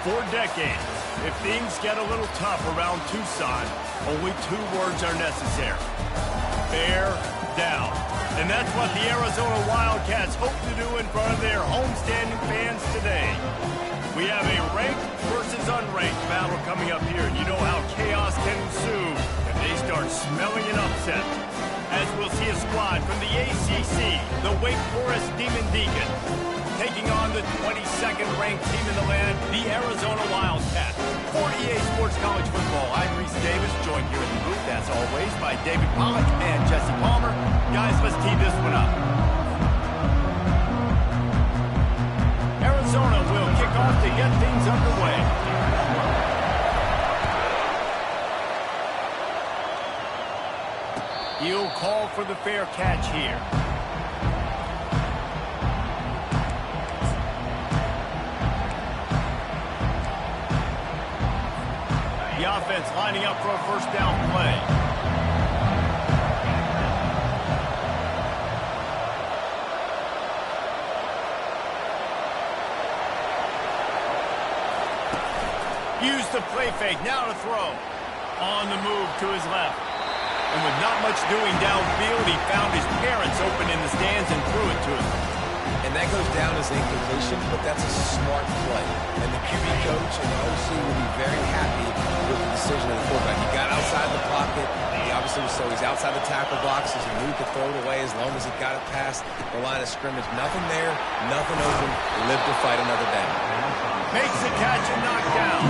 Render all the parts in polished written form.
For decades, if things get a little tough around Tucson, only 2 words are necessary. Bear down. And that's what the Arizona Wildcats hope to do in front of their homestanding fans today. We have a ranked versus unranked battle coming up here, and you know how chaos can ensue if they start smelling an upset. As we'll see a squad from the ACC, the Wake Forest Demon Deacons, taking on the 22nd ranked team in the land, the Arizona Wildcats. For EA Sports College Football, I'm Reese Davis, joined here in the booth, as always, by David Pollack and Jesse Palmer. Guys, let's tee this one up. Arizona will kick off to get things underway. He'll call for the fair catch here. The offense lining up for a first down play. Use the play fake, now to throw. On the move to his left. And with not much doing downfield, he found his parents open in the stands and threw it to him. And that goes down as incompletion, but that's a smart play. And the QB coach and the OC will be very happy with the decision of the quarterback. He got outside the pocket. He obviously was so he's outside the tackle box as he moved to throw it away as long as he got it past the line of scrimmage. Nothing there, nothing open. Live to fight another down. Makes the catch and knockdown.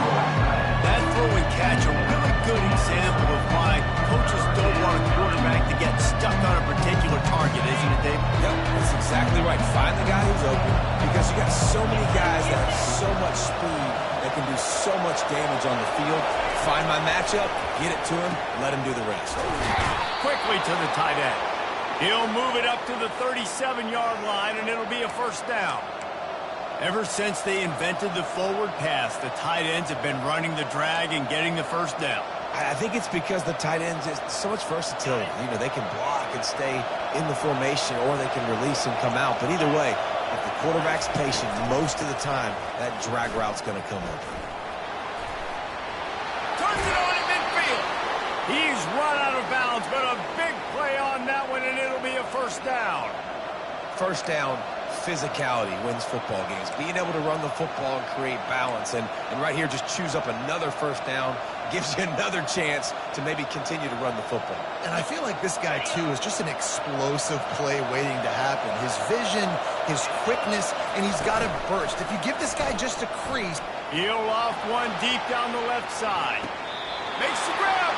That throw and catch, a really good example of why coaches don't want a quarterback to get stuck on a particular target, isn't it, Dave? Yep, that's exactly right. Find the guy who's open because you got so many guys that have so much speed that can do so much damage on the field. Find my matchup, get it to him, let him do the rest. Quickly to the tight end. He'll move it up to the 37-yard line, and it'll be a first down. Ever since they invented the forward pass, the tight ends have been running the drag and getting the first down. I think it's because the tight ends is so much versatility. You know, they can block and stay in the formation, or they can release and come out. But either way, if the quarterback's patient, most of the time, that drag route's going to come open. Turns it on in midfield. He's run out of bounds, but a big play on that one, and it'll be a first down. First down. Physicality wins football games. Being able to run the football and create balance. And right here, just choose up another first down. Gives you another chance to maybe continue to run the football. And I feel like this guy, too, is just an explosive play waiting to happen. His vision, his quickness, and he's got to burst. If you give this guy just a crease. He'll off one deep down the left side. Makes the grab.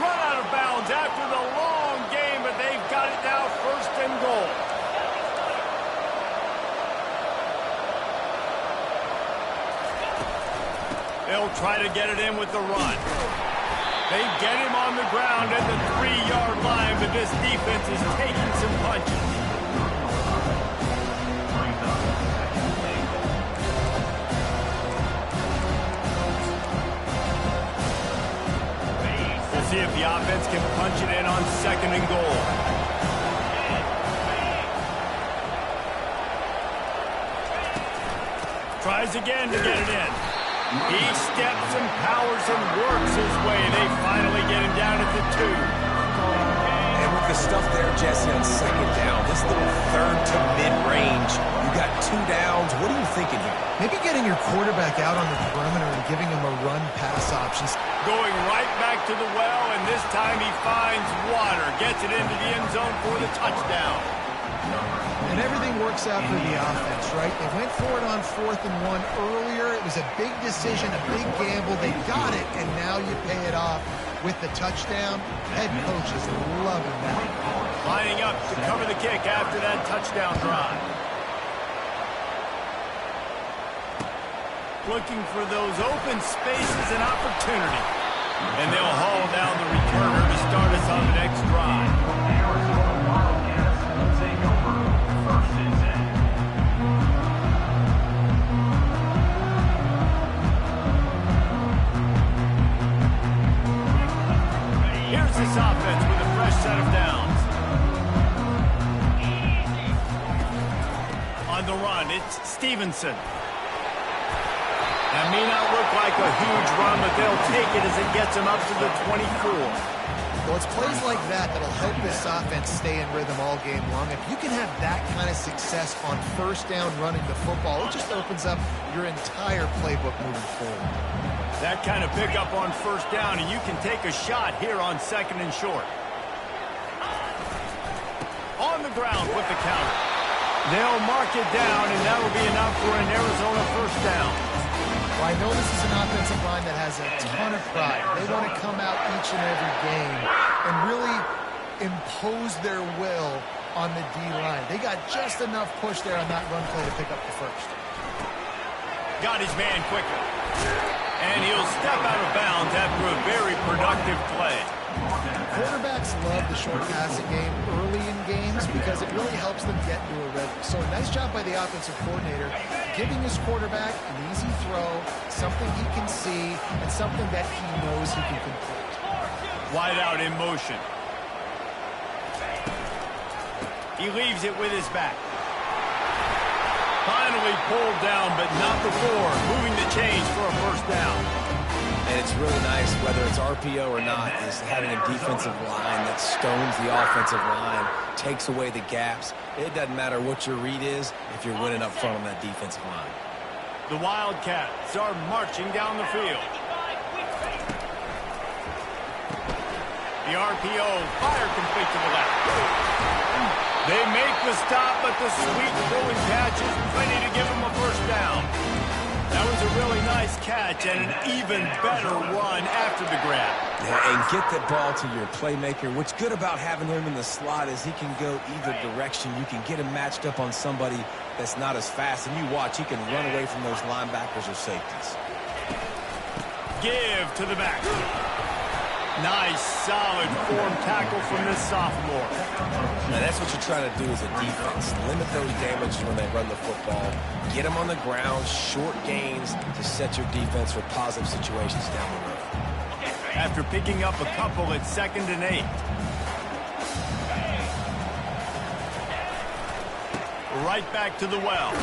Run out of bounds after the long game, but they've got it now first and goal. They'll try to get it in with the run. They get him on the ground at the 3-yard line, but this defense is taking some punches. We'll see if the offense can punch it in on second and goal. Tries again to get it in. He steps and powers and works his way. They finally get him down at the 2. And with the stuff there, Jesse, on second down, this little third to mid-range, you got 2 downs. What are you thinking here? Maybe getting your quarterback out on the perimeter and giving him a run-pass option. Going right back to the well, and this time he finds water. Gets it into the end zone for the touchdown. And everything works out for the offense, right? They went for it on 4th and 1 earlier. It was a big decision, a big gamble. They got it, and now you pay it off with the touchdown. Head coach is loving that. Lining up to cover the kick after that touchdown drive. Looking for those open spaces and opportunity. And they'll haul down the returner to start us on the next drive. This offense with a fresh set of downs. On the run, it's Stevenson. And may not look like a huge run, but they'll take it as it gets them up to the 24. Well, it's plays like that that'll help this offense stay in rhythm all game long. If you can have that kind of success on first down running the football, it just opens up your entire playbook moving forward. That kind of pickup on first down, and you can take a shot here on 2nd and short. On the ground with the counter. They'll mark it down, and that'll be enough for an Arizona first down. Well, I know this is an offensive line that has a ton of pride. They want to come out each and every game and really impose their will on the D-line. They got just enough push there on that run play to pick up the first. Got his man quickly. And he'll step out of bounds after a very productive play. Quarterbacks love the short passing game early in games because it really helps them get into a rhythm. So nice job by the offensive coordinator giving his quarterback an easy throw, something he can see, and something that he knows he can complete. Wide out in motion. He leaves it with his back. Finally pulled down, but not before. Moving the chains for a first down. And it's really nice, whether it's RPO or not, is having a defensive line that stones the offensive line, takes away the gaps. It doesn't matter what your read is if you're winning up front on that defensive line. The Wildcats are marching down the field. The RPO fire complete to the left. They make the stop, but the sweet throwing catch is plenty to give them a first down. That was a really nice catch and an even better run after the grab. Yeah, and get the ball to your playmaker. What's good about having him in the slot is he can go either direction. You can get him matched up on somebody that's not as fast, and you watch, he can run away from those linebackers or safeties. Give to the back. Nice, solid form tackle from this sophomore. Now that's what you're trying to do as a defense. Limit those damages when they run the football. Get them on the ground, short gains to set your defense for positive situations down the road. After picking up a couple at 2nd and 8. Right back to the well.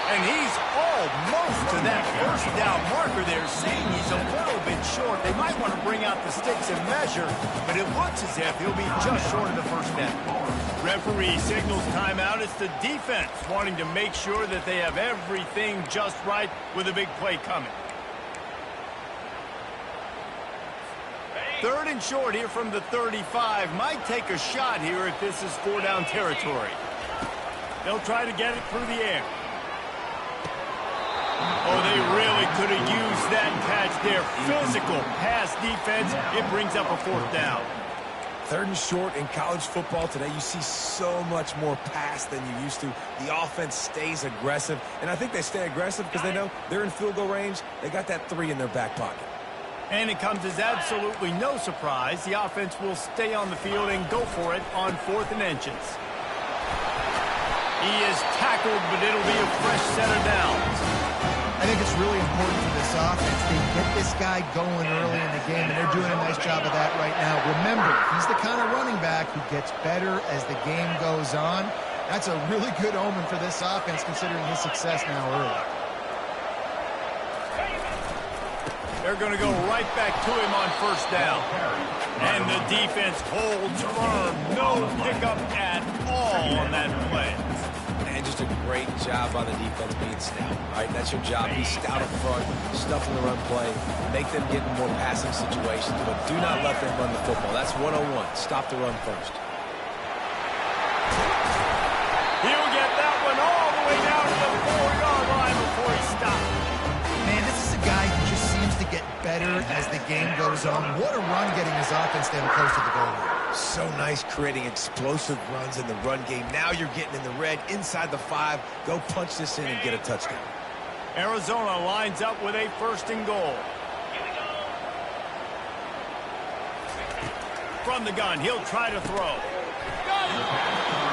And he's almost to that first down marker there, saying he's a little bit short. They might want to bring out the sticks and measure, but it looks as if he'll be just short of the first down. Referee signals timeout. It's the defense wanting to make sure that they have everything just right with a big play coming. 3rd and short here from the 35. Might take a shot here if this is 4-down territory. They'll try to get it through the air. Oh, they really could have used that catch there. Physical pass defense. It brings up a 4th down. 3rd and short in college football today, you see so much more pass than you used to. The offense stays aggressive, and I think they stay aggressive because they know they're in field goal range. They got that 3 in their back pocket. And it comes as absolutely no surprise. The offense will stay on the field and go for it on 4th and inches. He is tackled, but it'll be a fresh set of downs. I think it's really important for this offense. They get this guy going early in the game, and they're doing a nice job of that right now. Remember, he's the kind of running back who gets better as the game goes on. That's a really good omen for this offense, considering his success now early. They're going to go right back to him on first down. And the defense holds firm. No pickup at all on that play. And just a great job by the defense being stout, right? That's your job. Be stout up front, stuff in the run play, make them get in more passing situations, but do not let them run the football. That's 101. Stop the run first. He'll get that one all the way down to the 4-yard line before he stops. Man, this is a guy who just seems to get better as the game goes on. What a run getting his offense down close to the goal line. So nice creating explosive runs in the run game. Now you're getting in the red, inside the 5. Go punch this in and get a touchdown. Arizona lines up with a 1st and goal. From the gun, he'll try to throw.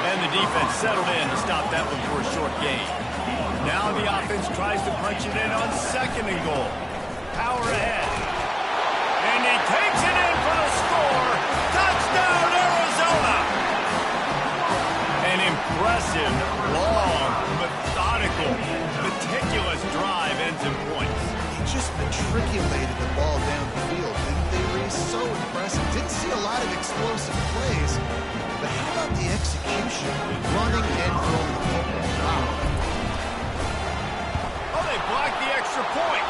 And the defense settled in to stop that one for a short gain. Now the offense tries to punch it in on 2nd and goal. Power ahead. And he takes it in for the score. Touchdown, Arizona! An impressive, long, methodical, meticulous drive ends in point. just matriculated the ball down the field, didn't they, Reese? So impressive. Didn't see a lot of explosive plays, but how about the execution? Running and throwing the football. Wow. Oh, they blocked the extra point.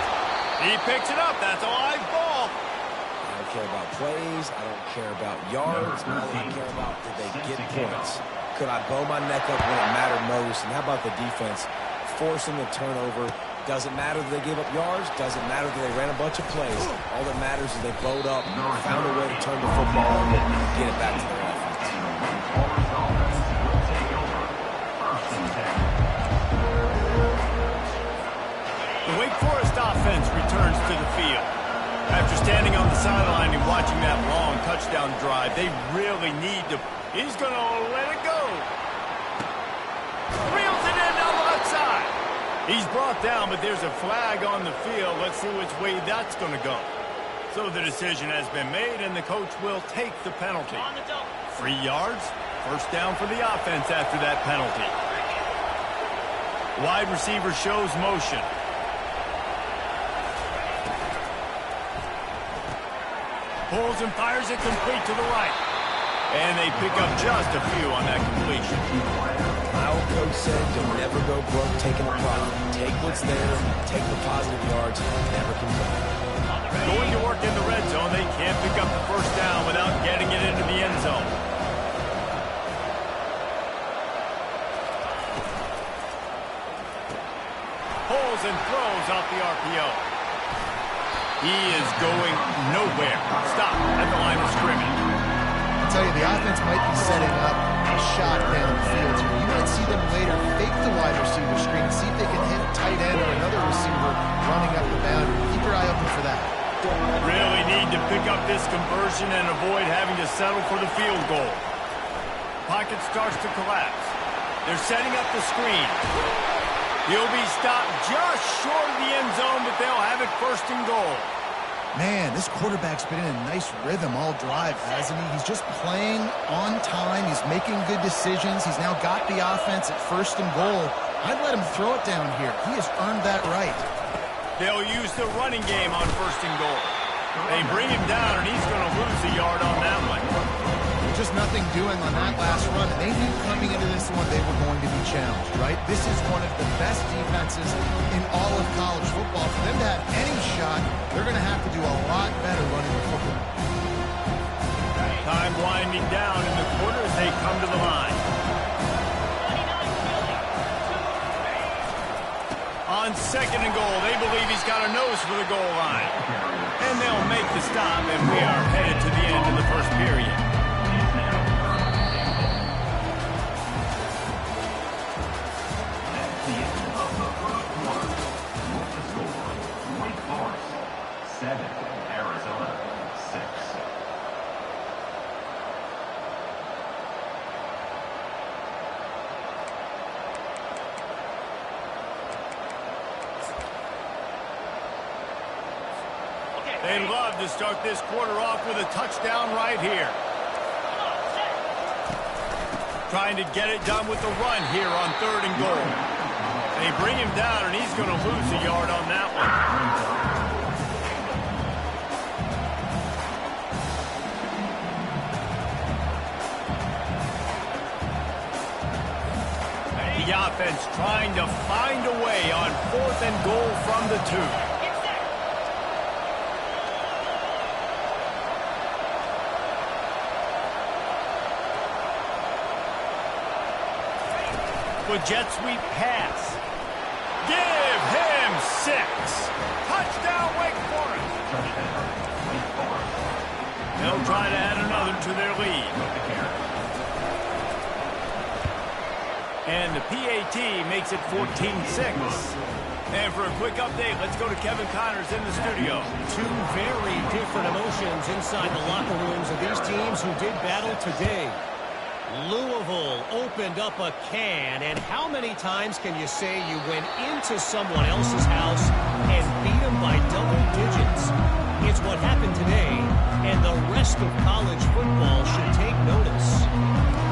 He picks it up. That's a live ball. I don't care about plays. I don't care about yards. All I care about, did they get points? Could I bow my neck up when it mattered most? And how about the defense forcing the turnover? Doesn't matter that they gave up yards. Doesn't matter that they ran a bunch of plays. All that matters is they bowed up, found a way to turn the football and get it back to their offense. The Wake Forest offense returns to the field. After standing on the sideline and watching that long touchdown drive, they really need to... He's going to let it go. Reels it in down the left side. He's brought down, but there's a flag on the field. Let's see which way that's going to go. So the decision has been made, and the coach will take the penalty. 3 yards, first down for the offense after that penalty. Wide receiver shows motion. Pulls and fires it complete to the right. And they pick up just a few on that completion. My old coach said, you'll never go broke taking a problem. Take what's there, take the positive yards, never complain. Going to work in the red zone, they can't pick up the first down without getting it into the end zone. Pulls and throws off the RPO. He is going nowhere. Stop at the line of scrimmage. I'll tell you, the offense might be setting up a shot down the field here. You might see them later fake the wide receiver screen and see if they can hit a tight end or another receiver running up the boundary. Keep your eye open for that. Really need to pick up this conversion and avoid having to settle for the field goal. Pocket starts to collapse. They're setting up the screen. He'll be stopped just short of the end zone, but they'll have it first and goal. Man, this quarterback's been in a nice rhythm all drive, hasn't he? He's just playing on time. He's making good decisions. He's now got the offense at first and goal. I'd let him throw it down here. He has earned that right. They'll use the running game on first and goal. They bring him down, and he's going to lose a yard on that one. Just nothing doing on that last run. They knew coming into this one they were going to be challenged, right? This is one of the best defenses in all of college football. For them to have any shot, they're going to have to do a lot better running the football. Time winding down in the quarter as they come to the line. On second and goal, they believe he's got a nose for the goal line. And they'll make the stop, and we are headed to the end of the first period. They'd love to start this quarter off with a touchdown right here. Trying to get it done with the run here on third and goal. They bring him down, and he's going to lose a yard on that one. The offense trying to find a way on fourth and goal from the 2. With jet sweep pass. Give him 6. Touchdown, Wake Forest. They'll try to add another to their lead. And the PAT makes it 14-6. And for a quick update, let's go to Kevin Connors in the studio. Two very different emotions inside the locker rooms of these teams who did battle today. Louisville opened up a can, and how many times can you say you went into someone else's house and beat them by double digits? It's what happened today, and the rest of college football should take notice.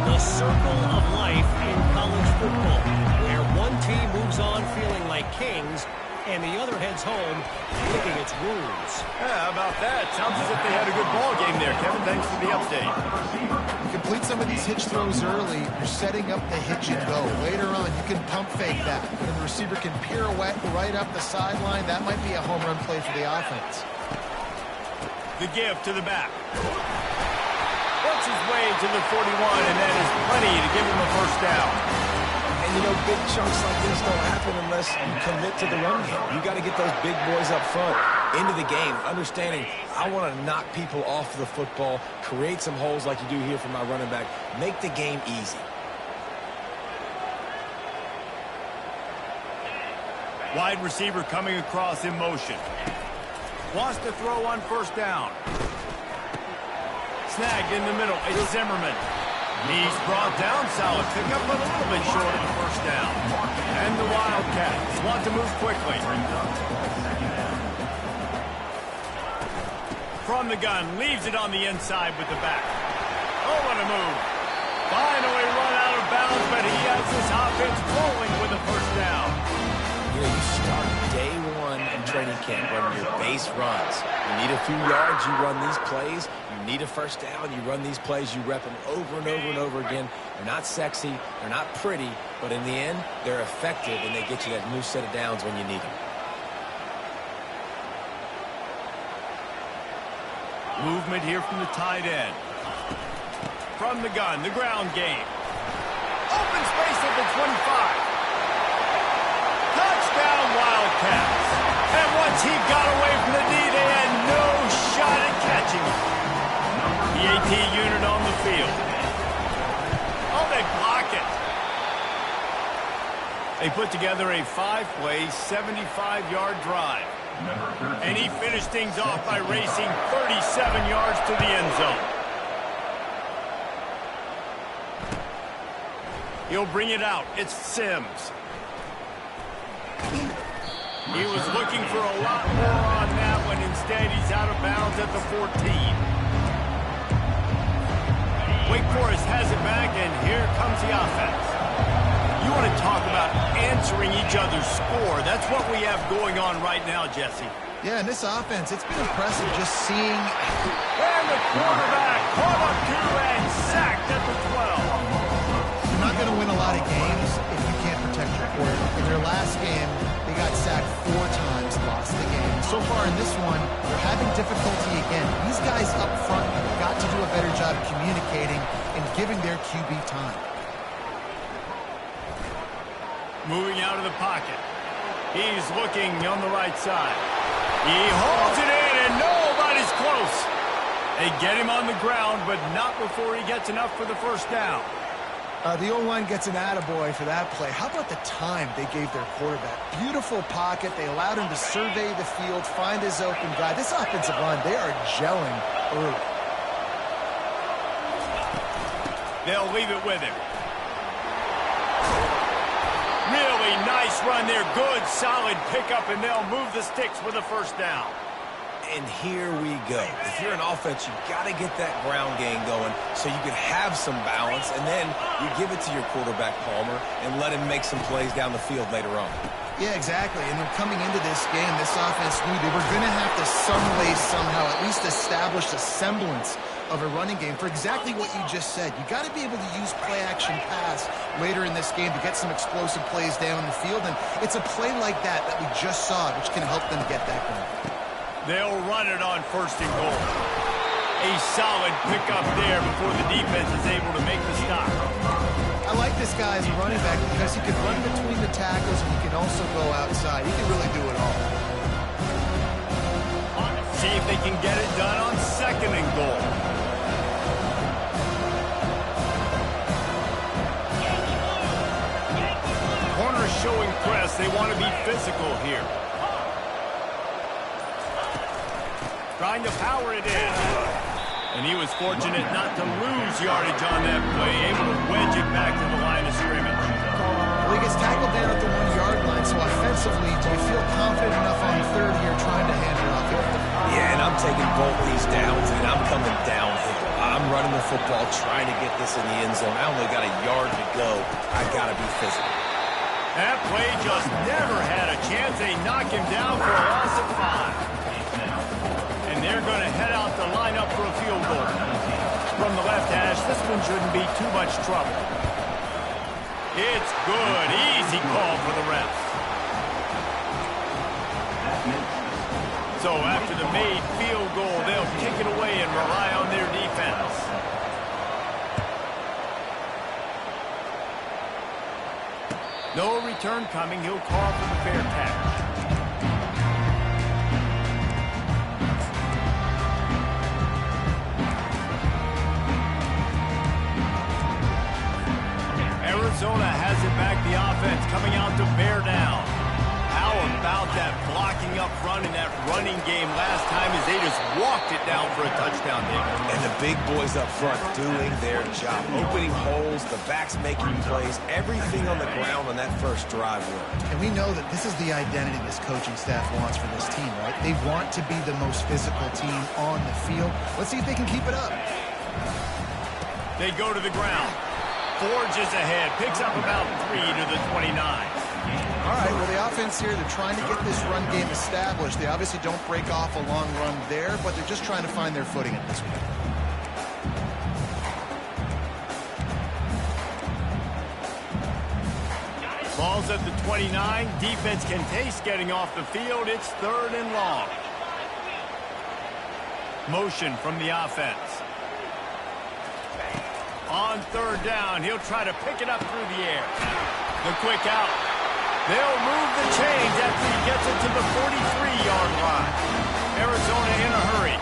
The circle of life in college football, where one team moves on feeling like kings, and the other heads home, licking its wounds. Yeah, how about that? Sounds as if they had a good ball game there, Kevin. Thanks for the update. Complete some of these hitch throws early, you're setting up the hitch and go. Later on, you can pump fake that. And the receiver can pirouette right up the sideline. That might be a home run play for the offense. The give to the back. Works his way to the 41, and that is plenty to give him a first down. And, you know, big chunks like this don't happen unless you commit to the run game. You got to get those big boys up front into the game, understanding I want to knock people off the football, create some holes like you do here for my running back, make the game easy. Wide receiver coming across in motion. Wants to throw on first down. Snagged in the middle. It's Zimmerman. He's brought down. Solid pickup, but a little bit short of the first down. And the Wildcats want to move quickly. From the gun, leaves it on the inside with the back. Oh, what a move. Finally run out of bounds, but he has his offense rolling with a first down. You know, you start day one in training camp running your base runs. You need a few yards, you run these plays. You need a first down, you run these plays. You rep them over and over and over again. They're not sexy, they're not pretty, but in the end, they're effective, and they get you that new set of downs when you need them. Movement here from the tight end. From the gun, the ground game. Open space at the 25. Touchdown, Wildcats. And once he got away from the D, they had no shot at catching him. The AT unit on the field. Oh, they block it. They put together a 5-play, 75-yard drive. And he finished things off by racing 37 yards to the end zone. He'll bring it out. It's Sims. He was looking for a lot more on that one. Instead, he's out of bounds at the 14. Wake Forest has it back, and here comes the offense. You want to talk about answering each other's score. That's what we have going on right now, Jesse. Yeah, in this offense, it's been impressive just seeing... And the quarterback caught up to and sacked at the 12. You're not going to win a lot of games if you can't protect your quarterback. In their last game, they got sacked 4 times, lost the game. So far in this one, they're having difficulty again. These guys up front have got to do a better job communicating and giving their QB time. Moving out of the pocket. He's looking on the right side. He holds it in, and nobody's close. They get him on the ground, but not before he gets enough for the first down. The O-line gets an attaboy for that play. How about the time they gave their quarterback? Beautiful pocket. They allowed him to survey the field, find his open guy. This offensive line, they are gelling early. They'll leave it with him. Really nice run there. Good, solid pickup, and they'll move the sticks with a first down. And here we go. If you're an offense, you've got to get that ground game going so you can have some balance, and then you give it to your quarterback, Palmer, and let him make some plays down the field later on. Yeah, exactly. And then coming into this game, this offense knew they were going to have to some way, somehow, at least establish a semblance of a running game for exactly what you just said. You got to be able to use play-action pass later in this game to get some explosive plays down the field, and it's a play like that that we just saw, which can help them get that going. They'll run it on first and goal. A solid pickup there before the defense is able to make the stop. I like this guy as a running back because he can run between the tackles and he can also go outside. He can really do it all. See if they can get it done on second and goal. Corner showing press. They want to be physical here. Trying to power it in. And he was fortunate not to lose yardage on that play, able to wedge it back to the line of scrimmage. Well, he gets tackled down at the 1-yard line, so offensively, do you feel confident enough on third here trying to hand it off here? Yeah, and I'm taking both these downs, and I'm coming downhill. I'm running the football, trying to get this in the end zone. I only got a yard to go. I got to be physical. That play just never had a chance. They knock him down for a loss of 5. And they're going to head out to line up for a field goal. From the left hash, this one shouldn't be too much trouble. It's good. Easy call for the ref. So after the made field goal, they'll kick it away and rely on their defense. No return coming. He'll call for the fair catch. Arizona has it back. The offense coming out to bear down. How about that blocking up front in that running game last time as they just walked it down for a touchdown, David? And the big boys up front doing their job. Opening holes, the backs making plays, everything on the ground on that first drive worked. And we know that this is the identity this coaching staff wants for this team, right? They want to be the most physical team on the field. Let's see if they can keep it up. They go to the ground. Forges ahead, picks up about 3 to the 29. All right, well, the offense here, they're trying to get this run game established. They obviously don't break off a long run there, but they're just trying to find their footing at this point. Ball's at the 29. Defense can taste getting off the field. It's 3rd and long. Motion from the offense. On 3rd down, he'll try to pick it up through the air. The quick out. They'll move the chains after he gets it to the 43-yard line. Arizona in a hurry.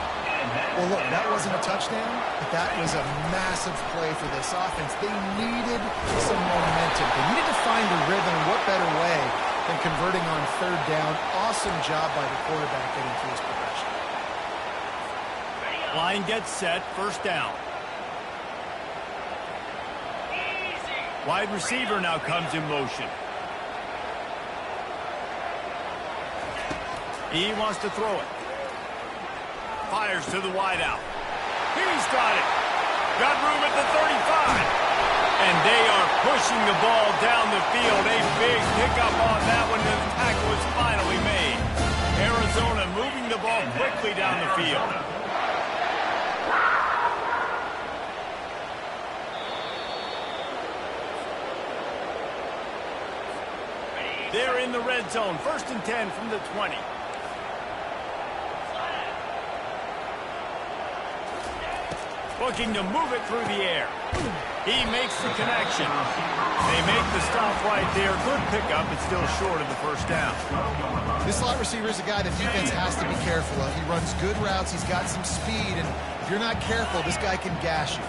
Well, look, that wasn't a touchdown, but that was a massive play for this offense. They needed some momentum. They needed to find a rhythm. What better way than converting on 3rd down? Awesome job by the quarterback getting to his progression. Line gets set, 1st down. Wide receiver now comes in motion. He wants to throw it. Fires to the wideout. He's got it. Got room at the 35. And they are pushing the ball down the field. A big pickup on that one. The tackle is finally made. Arizona moving the ball quickly down the field. They're in the red zone. 1st and 10 from the 20. Looking to move it through the air. He makes the connection. They make the stop right there. Good pickup. It's still short of the 1st down. This slot receiver is a guy that defense has to be careful of. He runs good routes. He's got some speed. And if you're not careful, this guy can gash you.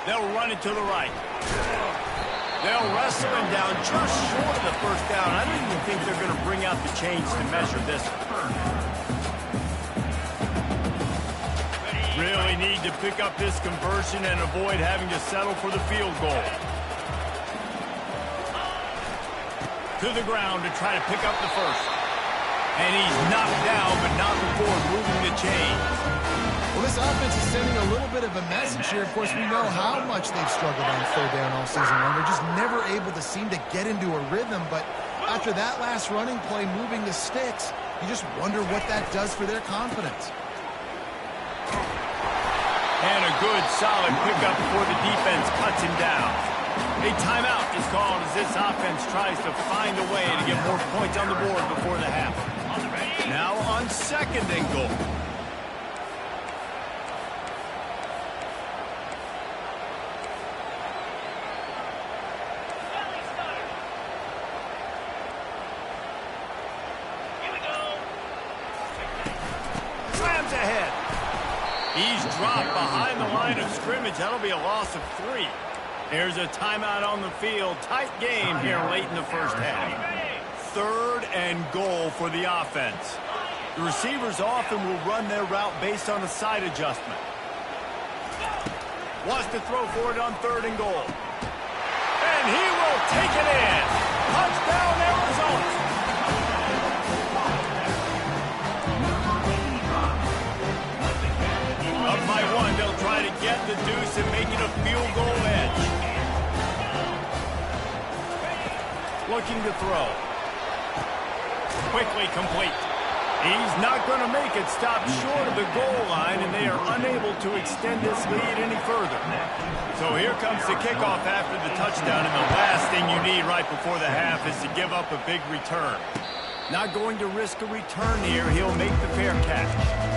They'll run it to the right. They'll wrestle him down just short of the 1st down. I don't even think they're going to bring out the chains to measure this one. Really need to pick up this conversion and avoid having to settle for the field goal. To the ground to try to pick up the 1st. And he's knocked down, but not before moving the chains. Well, this offense is sending a little bit of a message here. Of course, we know how much they've struggled on 3rd down all season long. They're just never able to seem to get into a rhythm. But after that last running play, moving the sticks, you just wonder what that does for their confidence. And a good, solid pickup before the defense cuts him down. A timeout is called as this offense tries to find a way to get more points on the board before the half. Now on 2nd and goal. Slams ahead. He's dropped behind the line of scrimmage. That'll be a loss of 3. There's a timeout on the field. Tight game here late in the 1st half. 3rd and goal for the offense. The receivers often will run their route based on a side adjustment. Wants to throw for it on 3rd and goal. And he will take it in. Touchdown, Arizona. Up by 1, they'll try to get the deuce and make it a field goal throw. Quickly complete. He's not going to make it, stop short of the goal line, and they are unable to extend this lead any further. So here comes the kickoff after the touchdown, and the last thing you need right before the half is to give up a big return. Not going to risk a return here. He'll make the fair catch.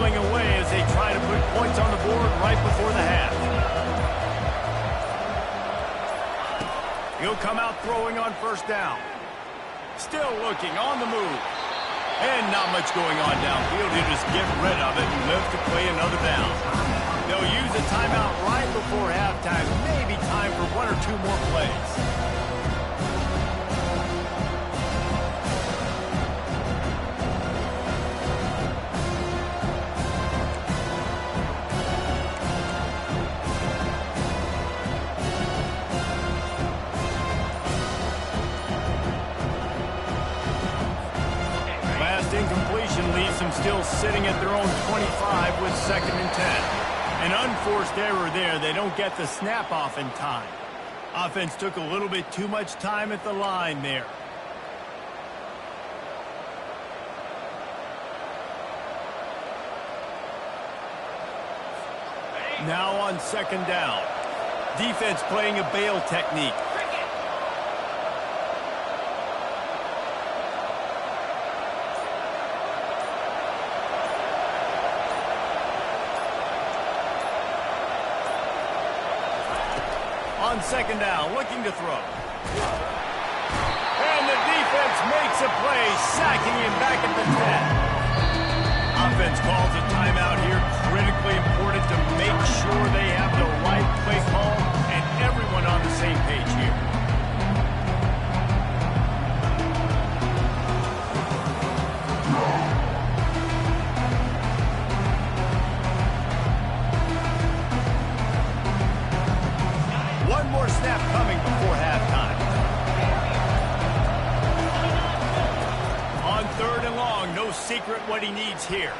Away as they try to put points on the board right before the half. He'll come out throwing on first down. Still looking on the move. And not much going on downfield. He'll just get rid of it and live to play another down. They'll use a timeout right before halftime. Maybe time for one or two more plays. Incompletion leaves them still sitting at their own 25 with 2nd and 10. An unforced error there. They don't get the snap off in time. Offense took a little bit too much time at the line there. Now on 2nd down. Defense playing a bail technique. On 2nd down, looking to throw. And the defense makes a play, sacking him back at the 10. Offense calls a timeout here. Critically important to make sure they have the right play call and everyone on the same page here. One more snap coming before halftime. On 3rd and long, no secret what he needs here.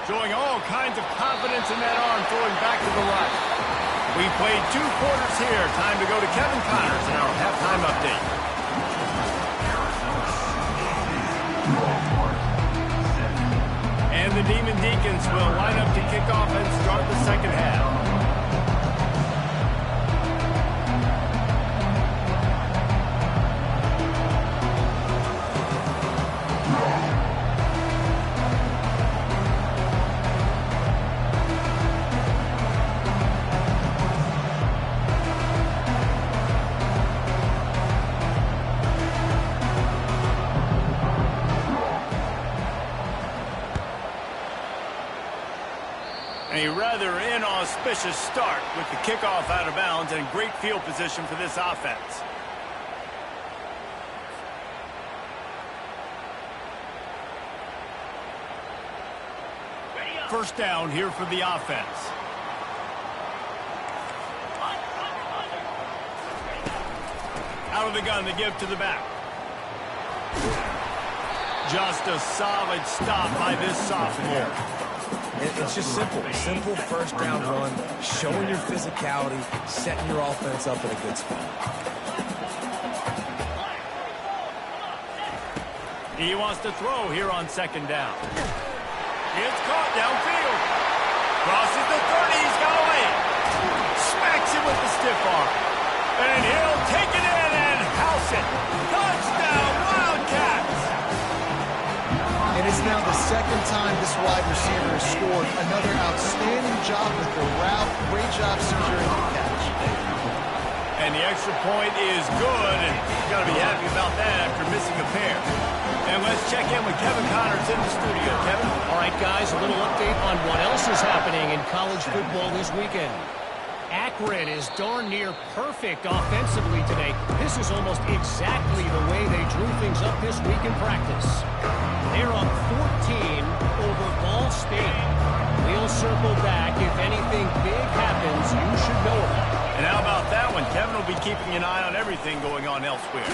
Showing all kinds of confidence in that arm, throwing back to the right. We played 2 quarters here. Time to go to Kevin Connors in our halftime update. And the Demon Deacons will line up to kick off and start the 2nd half. A rather inauspicious start with the kickoff out of bounds and great field position for this offense. First down here for the offense. Out of the gun, they give to the back. Just a solid stop by this sophomore. It's just simple. Simple first down run, showing your physicality, setting your offense up in a good spot. He wants to throw here on 2nd down. It's caught downfield. Crosses the 30. He's got away. Smacks him with the stiff arm. And he'll take it in and house it. Touchdown, Wildcats. And it's now the 2nd time this wide receiver has scored. Another outstanding job with the route. Great job securing the catch. And the extra point is good, and you've got to be happy about that after missing a pair. And let's check in with Kevin Connors in the studio. Kevin? All right, guys, a little update on what else is happening in college football this weekend. Akron is darn near perfect offensively today. This is almost exactly the way they drew things up this week in practice. They're up 14 over Ball State. We'll circle back. If anything big happens, you should know about it. And And how about that one? Kevin will be keeping an eye on everything going on elsewhere.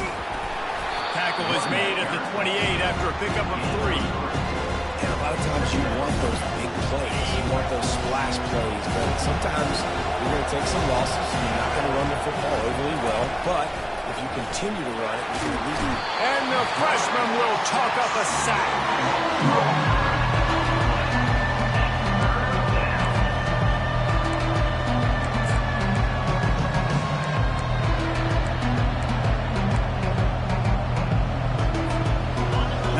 Tackle is made at the 28 after a pickup of 3. And a lot of times you want those big plays. You want those splash plays. But sometimes you're going to take some losses. You're not going to run the football overly well. But if you continue to run it, you can at least... And the freshman will chalk up a sack.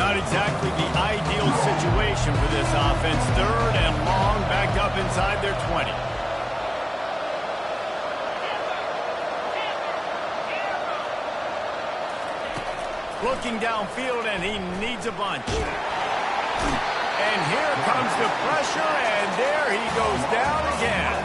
Not exactly the ideal situation for this offense. 3rd and long, back up inside their 20. Looking downfield, and he needs a bunch. And here comes the pressure, and there he goes down again.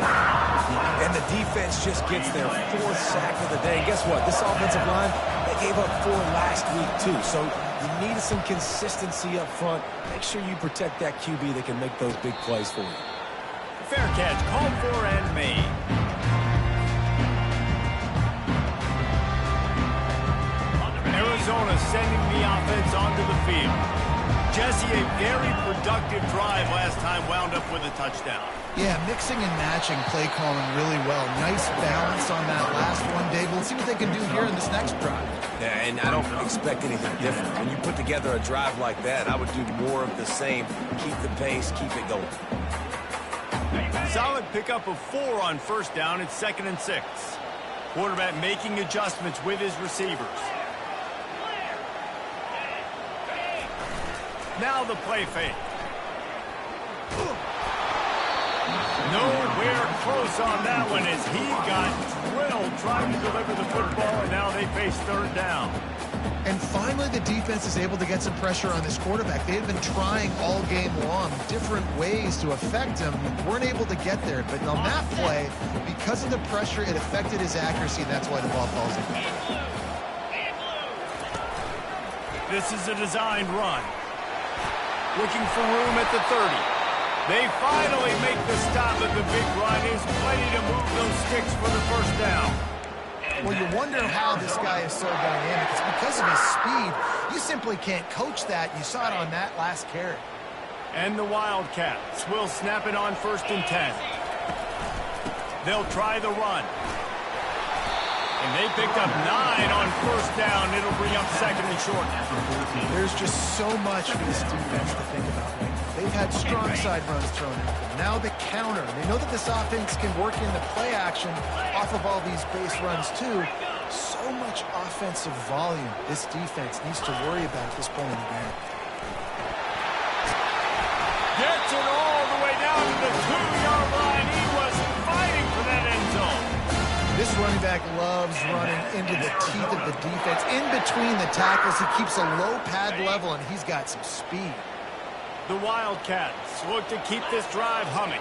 And the defense just gets their 4th sack of the day. And guess what? This offensive line, they gave up 4 last week, too. So you need some consistency up front. Make sure you protect that QB that can make those big plays for you. Fair catch, called for and made. Arizona sending the offense onto the field. Jesse, a very productive drive last time, wound up with a touchdown. Yeah, mixing and matching play calling really well. Nice balance on that last one, Dave. We'll see what they can do here in this next drive. Yeah, and I don't expect anything different. When you put together a drive like that, I would do more of the same. Keep the pace, keep it going. Solid pickup of 4 on 1st down. It's 2nd and 6. Quarterback making adjustments with his receivers. Now the play fake. Nowhere close on that one as he got drilled trying to deliver the football, and now they face 3rd down. And finally, the defense is able to get some pressure on this quarterback. They had been trying all game long different ways to affect him. Weren't able to get there. But on that play, because of the pressure, it affected his accuracy, and that's why the ball falls in. This is a designed run. Looking for room at the 30. They finally make the stop at the big run. He's plenty to move those sticks for the 1st down. Well, you wonder how this guy is so dynamic. It's because of his speed. You simply can't coach that. You saw it on that last carry. And the Wildcats will snap it on 1st and 10. They'll try the run. And they picked up 9 on 1st down. It'll bring up 2nd and short. There's just so much for this defense to think about right now. They've had strong side runs thrown at them. Now the counter. They know that this offense can work in the play action off of all these base runs too. So much offensive volume this defense needs to worry about at this point in the game. Gets it all the way down to the 2-yard line. He was fighting for that end zone. This running back loves running into the teeth of the defense. In between the tackles, he keeps a low pad level, and he's got some speed. The Wildcats look to keep this drive humming.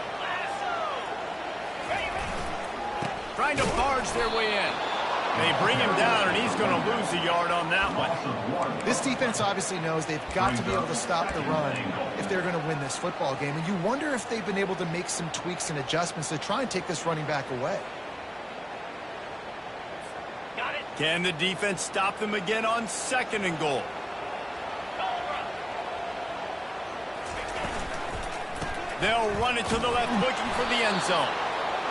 Trying to barge their way in. They bring him down, and he's going to lose a yard on that one. This defense obviously knows they've got to be able to stop the run if they're going to win this football game. And you wonder if they've been able to make some tweaks and adjustments to try and take this running back away. Can the defense stop them again on 2nd and goal? They'll run it to the left, looking for the end zone.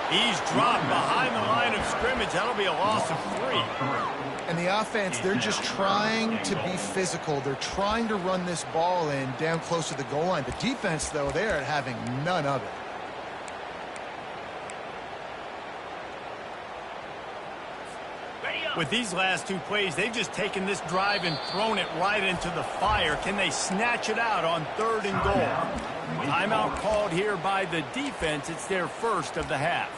He's dropped behind the line of scrimmage. That'll be a loss of 3. And the offense, they're just trying to be physical. They're trying to run this ball in down close to the goal line. The defense, though, they're having none of it. With these last 2 plays, they've just taken this drive and thrown it right into the fire. Can they snatch it out on 3rd and goal? Timeout called here by the defense. It's their 1st of the half.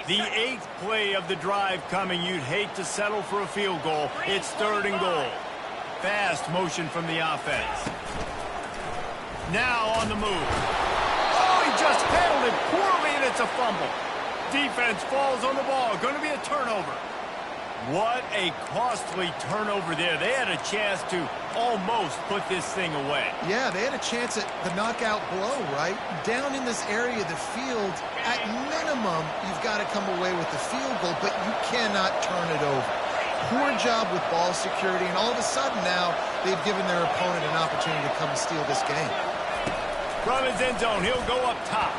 The 8th play of the drive coming. You'd hate to settle for a field goal. It's 3rd and goal. Fast motion from the offense. Now on the move. Oh, he just handled it poorly, and it's a fumble. Defense falls on the ball. Going to be a turnover. What a costly turnover there. They had a chance to almost put this thing away. Yeah, they had a chance at the knockout blow, right? Down in this area of the field, at minimum, you've got to come away with the field goal, but you cannot turn it over. Poor job with ball security, and all of a sudden now, they've given their opponent an opportunity to come and steal this game. From his end zone, he'll go up top.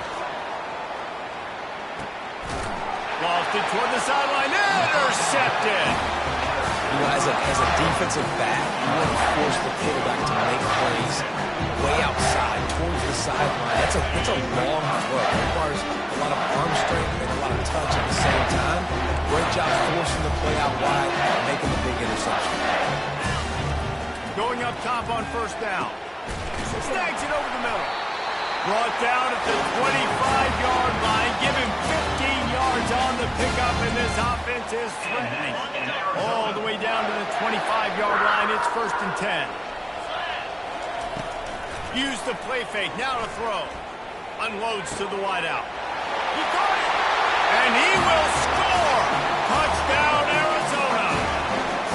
Lofted toward the sideline, intercepted! You know, as a defensive back, you want to force the quarterback to make plays way outside, towards the sideline. That's a long throw. It requires a lot of arm strength and a lot of touch at the same time. Great job forcing the play out wide and making the big interception. Going up top on first down. Snags it over the middle. Brought down at the 25-yard line. Give him 15 yards on the pickup, and this offense is threatening. All the way down to the 25-yard line. It's 1st and 10. Use the play fake. Now to throw. Unloads to the wideout. He caught it. And he will score. Touchdown, Arizona.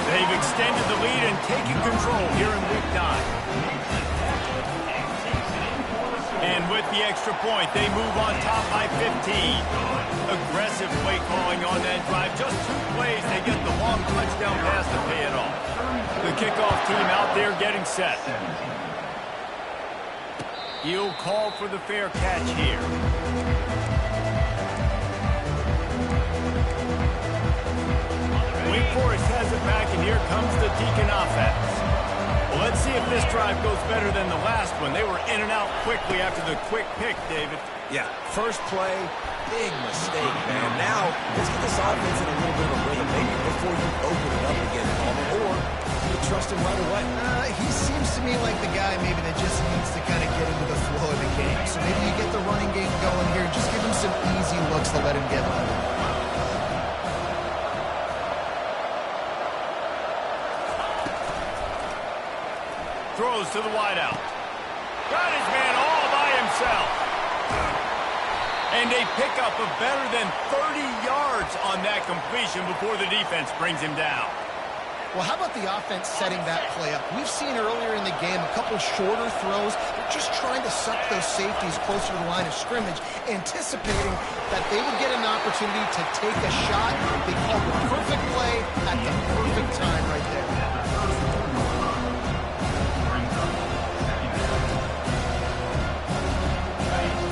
They've extended the lead and taken control here in Week 9. And with the extra point, they move on top by 15. Aggressive play calling on that drive. Just 2 plays, they get the long touchdown pass to pay it off. The kickoff team out there getting set. He'll call for the fair catch here. Wake Forest has it back, and here comes the Deacon offense. Well, let's see if this drive goes better than the last one. They were in and out quickly after the quick pick, David. Yeah, first play, big mistake, man. Now, let's get this offense in a little bit of a rhythm, maybe before you open it up again, Palmer, or you trust him right away. He seems to me like the guy maybe that just needs to kind of get into the flow of the game. So maybe you get the running game going here. Just give him some easy looks to let him get by. Throws to the wideout. Got his man all by himself. And they pick up a better than 30 yards on that completion before the defense brings him down. Well, how about the offense setting that play up? We've seen earlier in the game a couple shorter throws. They're just trying to suck those safeties closer to the line of scrimmage, anticipating that they would get an opportunity to take a shot. They called the perfect play at the perfect time right there.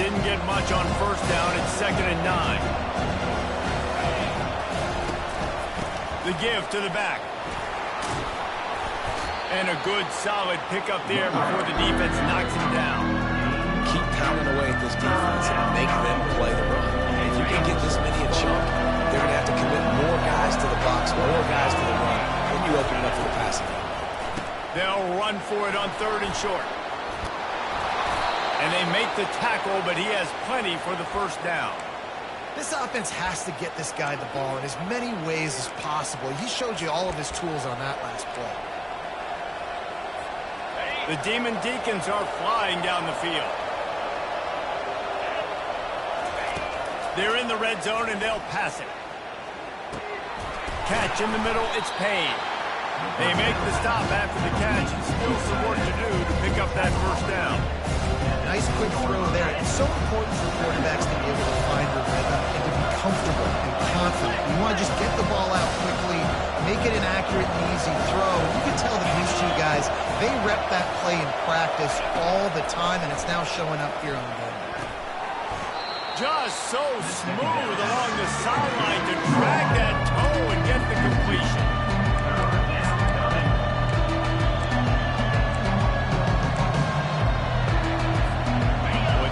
Didn't get much on first down. It's 2nd and 9. The give to the back. And a good, solid pickup there before the defense knocks him down. Keep pounding away at this defense and make them play the run. If you can get this many a chunk, they're going to have to commit more guys to the box, more guys to the run, then you open it up for the passing game. They'll run for it on 3rd and short. And they make the tackle, but he has plenty for the first down. This offense has to get this guy the ball in as many ways as possible. He showed you all of his tools on that last play. The Demon Deacons are flying down the field. They're in the red zone, and they'll pass it. Catch in the middle, it's Payne. They make the stop after the catch, and still some work to do to pick up that first down. Nice quick throw there. It's so important for quarterbacks to be able to find their rhythm and to be comfortable and confident. You want to just get the ball out quickly, make it an accurate and easy throw. You can tell that these 2 guys, they rep that play in practice all the time, and it's now showing up here on the game. Just so smooth along the sideline to drag that toe and get the completion.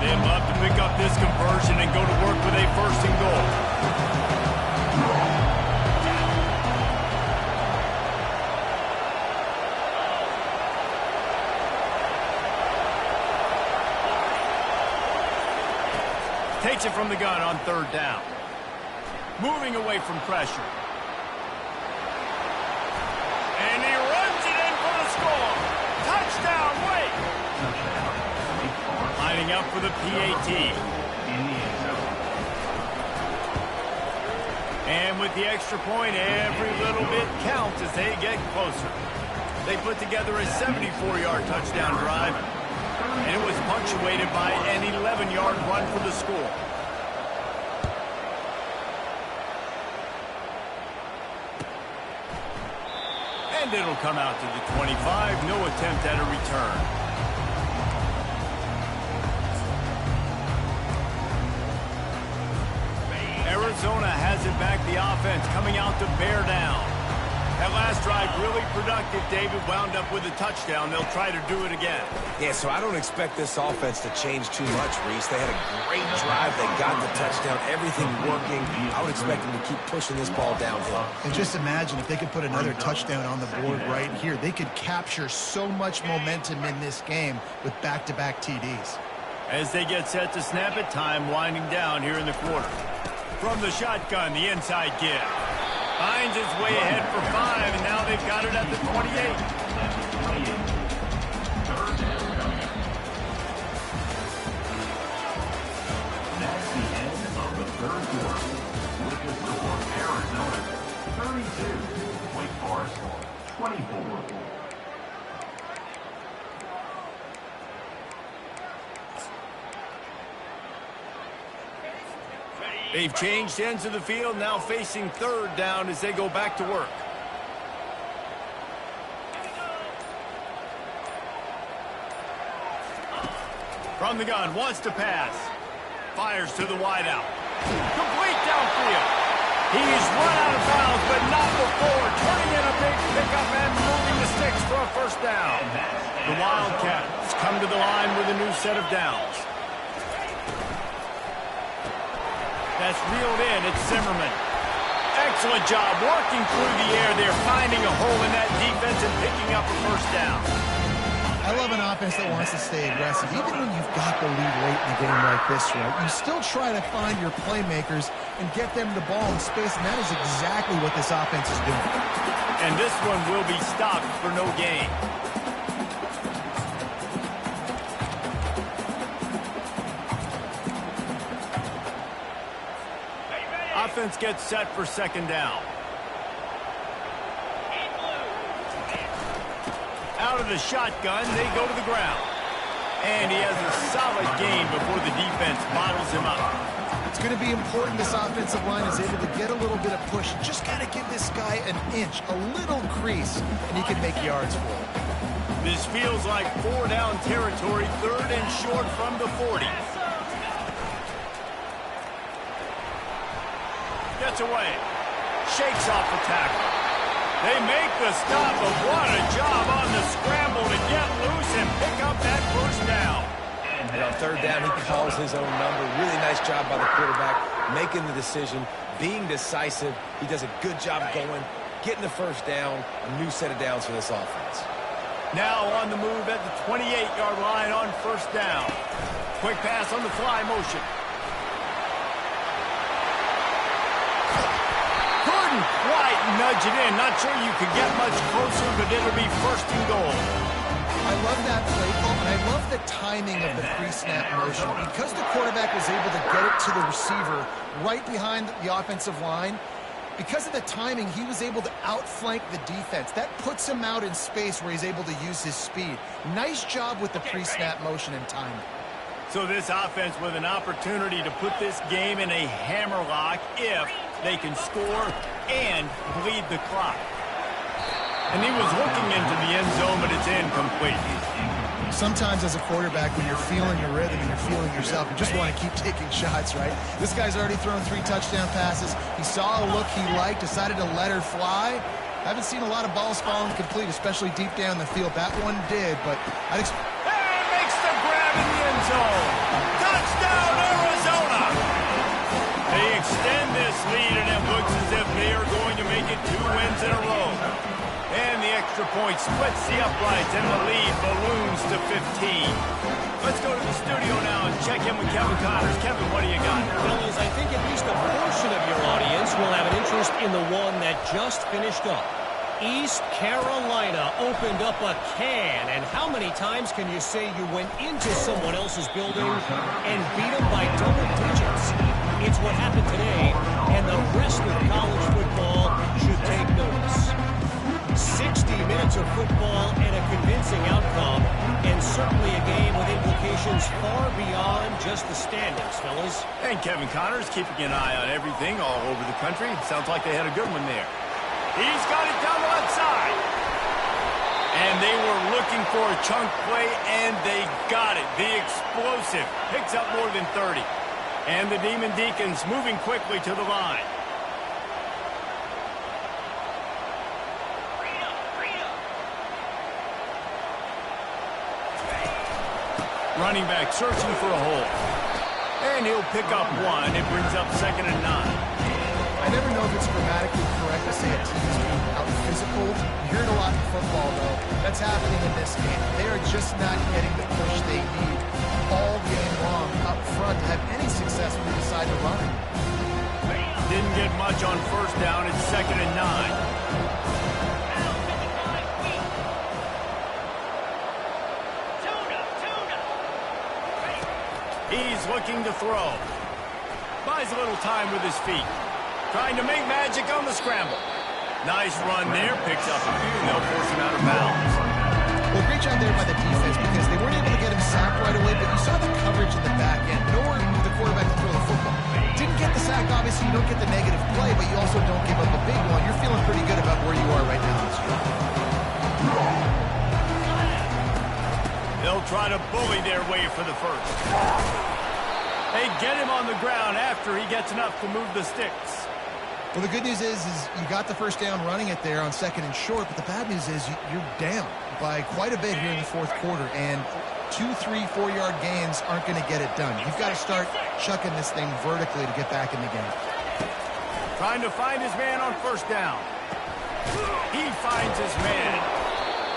They'd love to pick up this conversion and go to work with a 1st and goal. Takes it from the gun on 3rd down. Moving away from pressure. And he runs it in for the score. Touchdown, Wake! Lining up for the PAT. And with the extra point, every little bit counts as they get closer. They put together a 74-yard touchdown drive, and it was punctuated by an 11-yard run for the score. And it'll come out to the 25. No attempt at a return. Arizona has it back, the offense coming out to bear down. That last drive really productive. David wound up with a touchdown. They'll try to do it again. Yeah, so I don't expect this offense to change too much, Reese. They had a great drive. They got the touchdown. Everything working. I would expect them to keep pushing this ball downhill. And just imagine if they could put another touchdown on the board right here. They could capture so much momentum in this game with back-to-back TDs. As they get set to snap it, time winding down here in the quarter. From the shotgun, the inside give. Finds its way ahead for 5, and now they've got it at the 28. That's the end of the third quarter. With the score, Arizona 32, Wake Forest 24. They've changed ends of the field, now facing third down as they go back to work. From the gun, wants to pass. Fires to the wideout. Complete downfield. He's run out of bounds, but not before. Turning in a big pickup and moving the sticks for a first down. The Wildcats come to the line with a new set of downs. That's reeled in. It's Zimmerman. Excellent job working through the air there, finding a hole in that defense and picking up a first down. I love an offense that wants to stay aggressive. Even when you've got the lead late in a game like this, right, you still try to find your playmakers and get them the ball in space, and that is exactly what this offense is doing. And this one will be stopped for no gain. Offense gets set for second down. Out of the shotgun, they go to the ground. And he has a solid gain before the defense bottles him up. It's going to be important this offensive line is able to get a little bit of push. Just got to give this guy an inch, a little crease, and he can make yards for it. This feels like 4-down territory, third and short from the 40. Gets away. Shakes off the tackle. They make the stop, but what a job on the scramble to get loose and pick up that first down. And on third down, he calls his own number. Really nice job by the quarterback, making the decision, being decisive. He does a good job going, getting the first down, a new set of downs for this offense. Now on the move at the 28-yard line on first down. Quick pass on the fly motion. Couldn't quite nudge it in. Not sure you could get much closer, but it'll be first and goal. I love that play call, and I love the timing of the pre-snap motion. Because the quarterback was able to get it to the receiver right behind the offensive line, because of the timing, he was able to outflank the defense. That puts him out in space where he's able to use his speed. Nice job with the pre-snap motion and timing. So this offense with an opportunity to put this game in a hammerlock if they can score and bleed the clock. And he was looking into the end zone, but it's incomplete. Sometimes as a quarterback, when you're feeling your rhythm and you're feeling yourself, you just want to keep taking shots, right? This guy's already thrown 3 touchdown passes. He saw a look he liked, decided to let her fly. Haven't seen a lot of balls falling complete, especially deep down the field. That one did, but I'd expect... And makes the grab in the end zone. Touchdown, Arizona! They extend this lead, and it looks as if they are going to make it 2 wins in a row. And the extra point splits the uprights, and the lead balloons to 15. Let's go to the studio now and check in with Kevin Connors. Kevin, what do you got? Fellas, I think at least a portion of your audience will have an interest in the one that just finished up. East Carolina opened up a can, and how many times can you say you went into someone else's building and beat them by double digits? It's what happened today, and the rest of college us the standings, fellas. And Kevin Connors keeping an eye on everything all over the country. Sounds like they had a good one there. He's got it down the left side. And they were looking for a chunk play, and they got it. The explosive picks up more than 30. And the Demon Deacons moving quickly to the line. Running back searching for a hole. And he'll pick up one. It brings up 2nd and 9. I never know if it's grammatically correct to say a team's being out-physical. You hear it a lot in football, though. That's happening in this game. They are just not getting the push they need all game long up front to have any success when they decide to run it. Didn't get much on 1st down. It's 2nd and 9. He's looking to throw. Buys a little time with his feet. Trying to make magic on the scramble. Nice run there. Picks up a few, and they'll force him out of bounds. Well, great job there by the defense because they weren't able to get him sacked right away, but you saw the coverage in the back end. Nowhere for the quarterback to throw the football. Didn't get the sack, obviously. You don't get the negative play, but you also don't give up a big one. You're feeling pretty good about where you are right now in this game. They'll try to bully their way for the first. They get him on the ground after he gets enough to move the sticks. Well, the good news is you got the first down running it there on 2nd and short, but the bad news is you're down by quite a bit here in the 4th quarter, and 2, 3, 4-yard gains aren't going to get it done. You've got to start chucking this thing vertically to get back in the game. Trying to find his man on 1st down. He finds his man.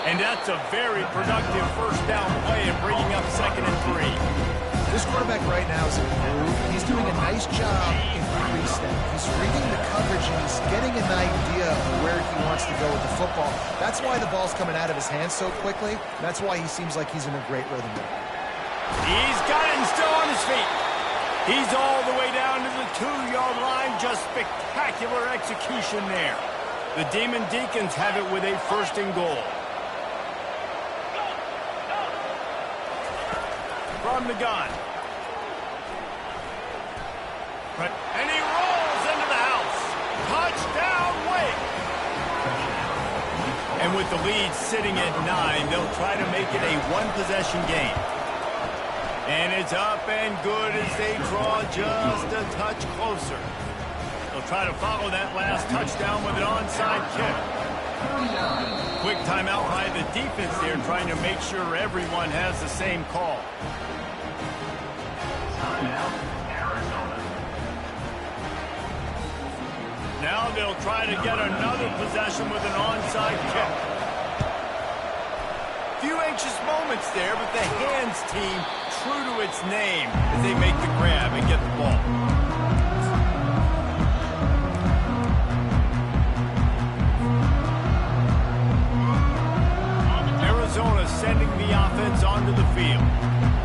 And that's a very productive 1st down play and bringing up 2nd and 3. This quarterback right now is in a groove. He's doing a nice job in pre-snap. He's reading the coverage and he's getting an idea of where he wants to go with the football. That's why the ball's coming out of his hands so quickly. That's why he seems like he's in a great rhythm there. He's got it and still on his feet. He's all the way down to the 2-yard line. Just spectacular execution there. The Demon Deacons have it with a 1st and goal. From the gun. And he rolls into the house. Touchdown, Wake. And with the lead sitting at 9, they'll try to make it a 1-possession game. And it's up and good as they draw just a touch closer. They'll try to follow that last touchdown with an onside kick. Quick timeout by the defense there, trying to make sure everyone has the same call. Now they'll try to get another possession with an onside kick. Few anxious moments there, but the hands team true to its name as they make the grab and get the ball. Arizona sending the offense onto the field.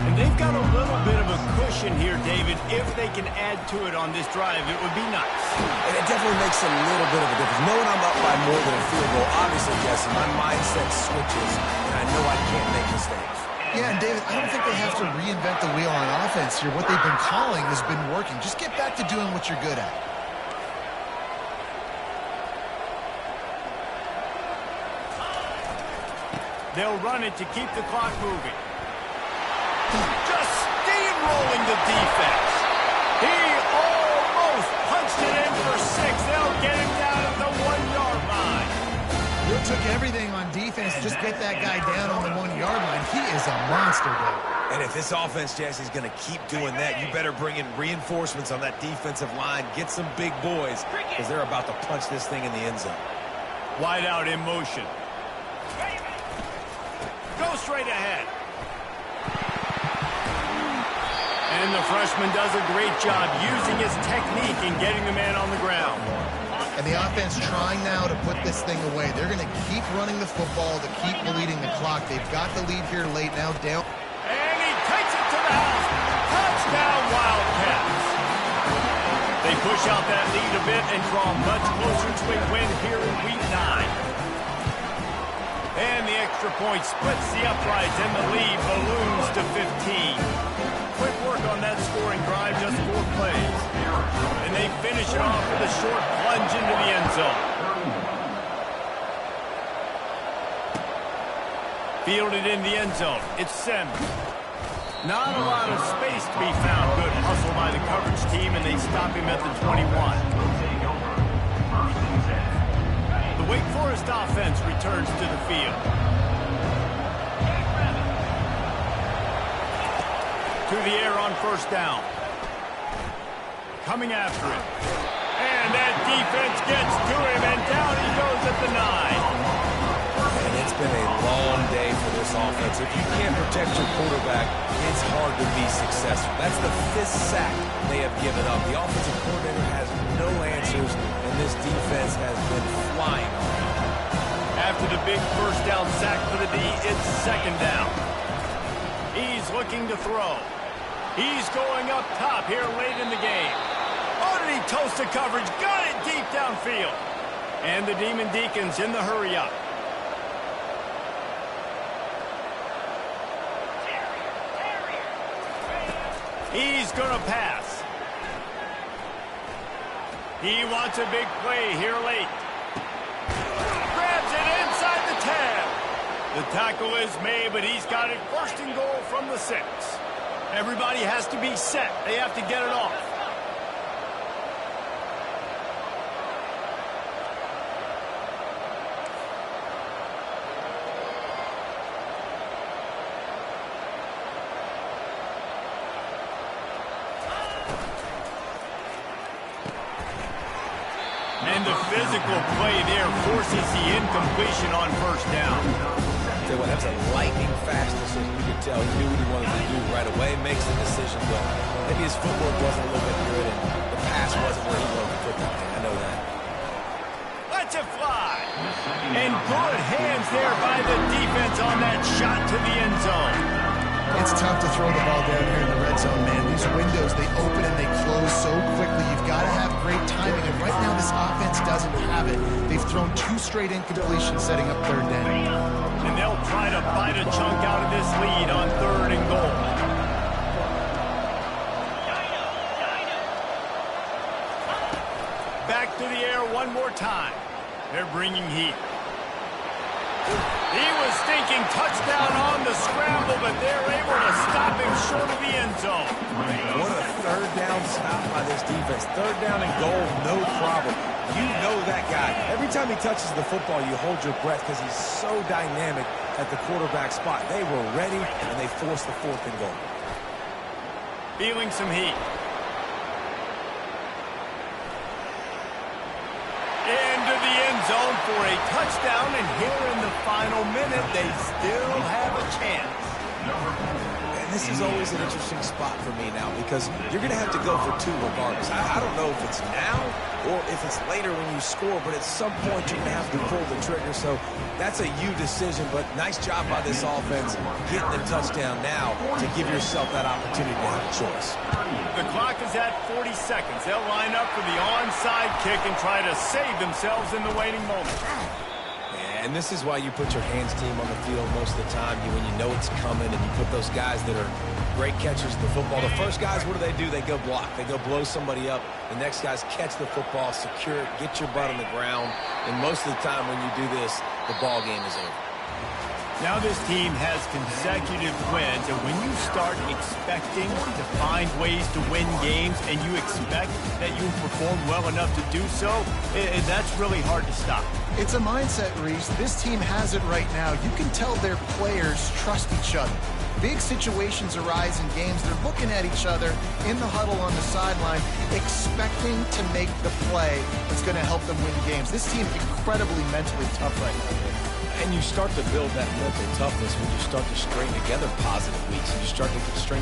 And they've got a little bit of a cushion here, David. If they can add to it on this drive, it would be nice. And it definitely makes a little bit of a difference. Knowing I'm up by more than a field goal, obviously, Jesse, my mindset switches, and I know I can't make mistakes. Yeah, and David, I don't think they have to reinvent the wheel on offense here. What they've been calling has been working. Just get back to doing what you're good at. They'll run it to keep the clock moving. Just steamrolling the defense. He almost punched it in for 6. They'll get him down at the 1-yard line. It took everything on defense to just get that guy down on the 1-yard line. He is a monster, Dave. And if this offense, Jesse, is going to keep doing that, you better bring in reinforcements on that defensive line. Get some big boys, because they're about to punch this thing in the end zone. Wide out in motion. Go straight ahead. And the freshman does a great job using his technique and getting the man on the ground. And the offense trying now to put this thing away. They're going to keep running the football to keep bleeding the clock. They've got the lead here late now down. And he takes it to the house. Touchdown, Wildcats. They push out that lead a bit and draw much closer to a win here in Week 9. And the extra point splits the uprights, and the lead balloons to 15. Quick work on that scoring drive, just 4 plays. And they finish it off with a short plunge into the end zone. Fielded in the end zone. It's Sims. Not a lot of space to be found. Good hustle by the coverage team, and they stop him at the 21. The Wake Forest offense returns to the field. To the air on first down. Coming after it. And that defense gets to him, and down he goes at the 9. And it's been a long day for this offense. If you can't protect your quarterback, it's hard to be successful. That's the 5th sack they have given up. The offensive coordinator has no answers, and this defense has been flying around. After the big first down sack for the D, it's second down. He's looking to throw. He's going up top here late in the game. Oh, did he toast the coverage? Got it deep downfield. And the Demon Deacons in the hurry up. He's going to pass. He wants a big play here late. Grabs it inside the 10. The tackle is made, but he's got it first and goal from the 6. Everybody has to be set. They have to get it off. And the physical play there forces the incompletion on first down. Tell you what, that's a lightning fast decision. You could tell he knew what he wanted to do right away. Makes the decision, but maybe his footwork wasn't a little bit good, and the pass wasn't where he wanted to put that thing. I know that. Lets it fly. And good hands there by the defense on that shot to the end zone. It's tough to throw the ball down here in the red zone, man. These windows, they open and they close so quickly. You've got to have great timing, and right now this offense doesn't have it. They've thrown 2 straight incompletions setting up third down. And they'll try to bite a chunk out of this lead on third and goal. Back to the air one more time. They're bringing heat. He was thinking touchdown on the scramble, but they're able to stop him short of the end zone. What a third down stop by this defense. Third down and goal, no problem. You know that guy. Every time he touches the football, you hold your breath because he's so dynamic at the quarterback spot. They were ready, and they forced the 4th and goal. Feeling some heat. Into the end zone for a touchdown, and here in the final minute, they still have a chance. And this is always an interesting spot for me now because you're going to have to go for 2 regardless. I don't know if it's now or if it's later when you score, but at some point you're going to have to pull the trigger. So that's a you decision, but nice job by this offense getting the touchdown now to give yourself that opportunity to have a choice. The clock is at 40 seconds. They'll line up for the onside kick and try to save themselves in the waiting moment. And this is why you put your hands team on the field most of the time. When you know it's coming, and you put those guys that are great catchers of the football. The first guys, what do? They go block. They go blow somebody up. The next guys catch the football, secure it, get your butt on the ground. And most of the time when you do this, the ball game is over. Now this team has consecutive wins, and when you start expecting to find ways to win games and you expect that you'll perform well enough to do so, that's really hard to stop. It's a mindset, Reese. This team has it right now. You can tell their players trust each other. Big situations arise in games. They're looking at each other in the huddle on the sideline, expecting to make the play that's going to help them win games. This team is incredibly mentally tough right now. And you start to build that mental toughness when you start to string together positive weeks and you start to string